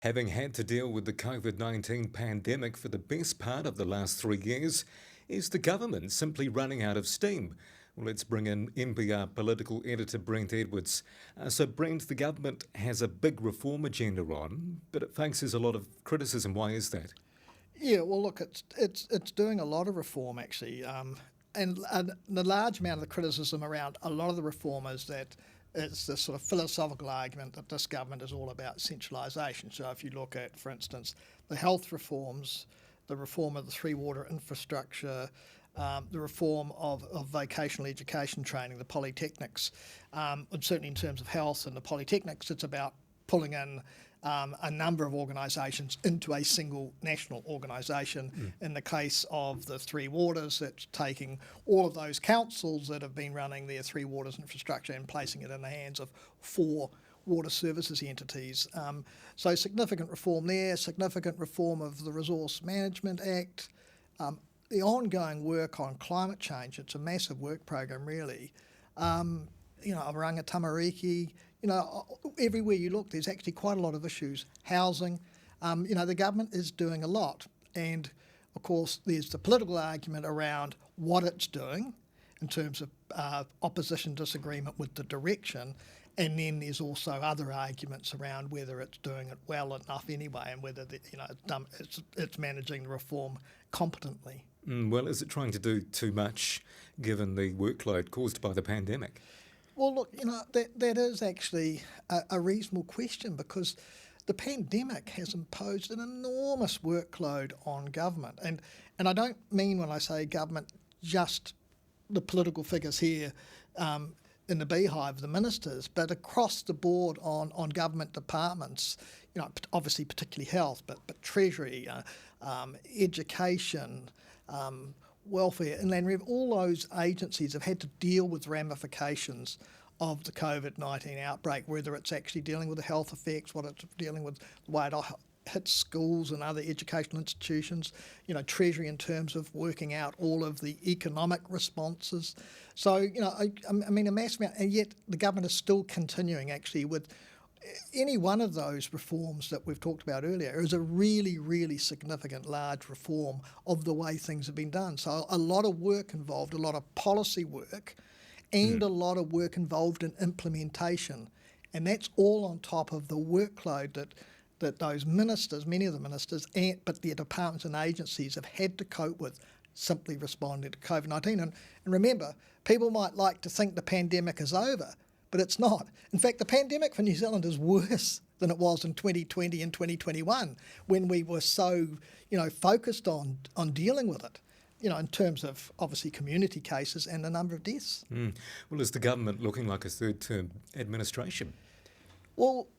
Having had to deal with the COVID-19 pandemic for the best part of the last 3 years, is the government simply running out of steam? Well, let's bring in NPR political editor Brent Edwards. So, Brent, the government has a big reform agenda on, but it faces a lot of criticism. Why is that? Yeah, well, look, it's doing a lot of reform actually, and the large amount of the criticism around a lot of the reform is that it's this sort of philosophical argument that this government is all about centralisation. So if you look at, for instance, the health reforms, the reform of the three water infrastructure, the reform of vocational education training, the polytechnics, and certainly in terms of health and the polytechnics, it's about pulling in a number of organisations into a single national organisation. In the case of the Three Waters, it's taking all of those councils that have been running their Three Waters infrastructure and placing it in the hands of four water services entities. So significant reform there, significant reform of the Resource Management Act, the ongoing work on climate change. It's a massive work program really. Oranga Tamariki, everywhere you look, there's actually quite a lot of issues. Housing, the government is doing a lot. And of course, there's the political argument around what it's doing in terms of opposition disagreement with the direction. And then there's also other arguments around whether it's doing it well enough anyway and whether it's managing the reform competently. Well, is it trying to do too much given the workload caused by the pandemic? Well, look, that is actually a reasonable question because the pandemic has imposed an enormous workload on government. And I don't mean when I say government just the political figures here in the beehive, the ministers, but across the board on government departments, obviously particularly health, but Treasury, education, welfare, Inland Revenue, all those agencies have had to deal with ramifications of the COVID-19 outbreak, whether it's actually dealing with the health effects, what it's dealing with, the way it hits schools and other educational institutions, Treasury in terms of working out all of the economic responses. So, a massive amount, and yet the government is still continuing actually with any one of those reforms that we've talked about earlier is a really, really significant large reform of the way things have been done. So a lot of work involved, a lot of policy work, and a lot of work involved in implementation. And that's all on top of the workload that those ministers, many of the ministers, but their departments and agencies have had to cope with simply responding to COVID-19. And remember, people might like to think the pandemic is over, but it's not. In fact, the pandemic for New Zealand is worse than it was in 2020 and 2021 when we were so, focused on dealing with it, in terms of obviously community cases and the number of deaths. Well, is the government looking like a third-term administration? Well,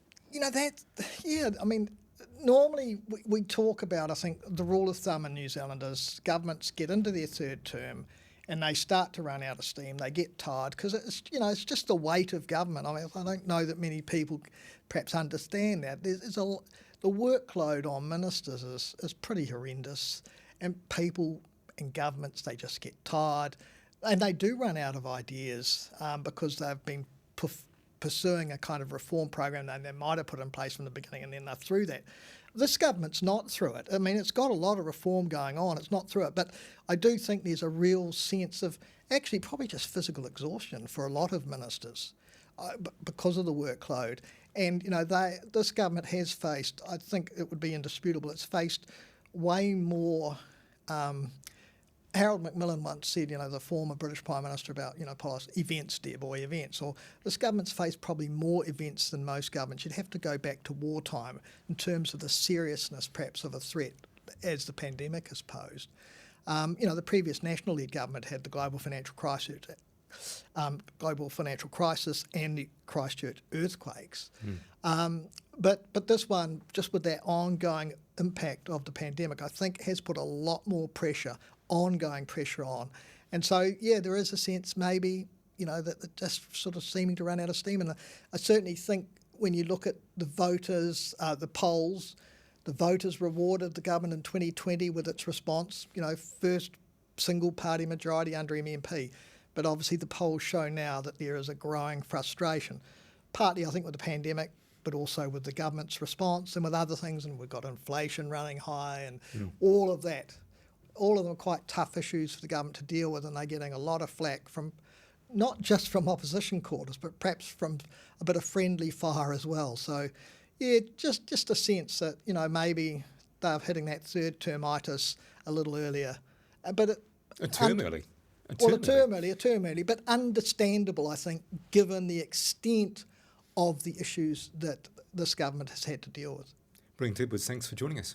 normally we talk about, I think, the rule of thumb in New Zealand is governments get into their third term and they start to run out of steam, they get tired, because it's just the weight of government. I don't know that many people perhaps understand that. The workload on ministers is pretty horrendous, and people in governments, they just get tired, and they do run out of ideas because they've been pursuing a kind of reform program that they might have put in place from the beginning, and then they're through that. This government's not through it. I mean, it's got a lot of reform going on. It's not through it. But I do think there's a real sense of actually probably just physical exhaustion for a lot of ministers because of the workload. And, this government has faced, I think it would be indisputable, it's faced way more. Harold Macmillan once said, the former British Prime Minister about, policy, events, dear boy, events. Or this government's faced probably more events than most governments. You'd have to go back to wartime in terms of the seriousness, perhaps, of a threat as the pandemic has posed. The previous national-led government had the global financial crisis and the Christchurch earthquakes. But this one, just with that ongoing impact of the pandemic, I think has put a lot more ongoing pressure on. And so, there is a sense maybe, that just sort of seeming to run out of steam. And I certainly think when you look at the voters, the polls, the voters rewarded the government in 2020 with its response, first single party majority under MMP. But obviously the polls show now that there is a growing frustration, partly I think with the pandemic, but also with the government's response and with other things. And we've got inflation running high and all of that. All of them are quite tough issues for the government to deal with, and they're getting a lot of flack from not just from opposition quarters, but perhaps from a bit of friendly fire as well. So, yeah, just a sense that, maybe they're hitting that third termitis a little earlier. But A term early. a term early, but understandable, I think, given the extent of the issues that this government has had to deal with. Brent Edwards, thanks for joining us.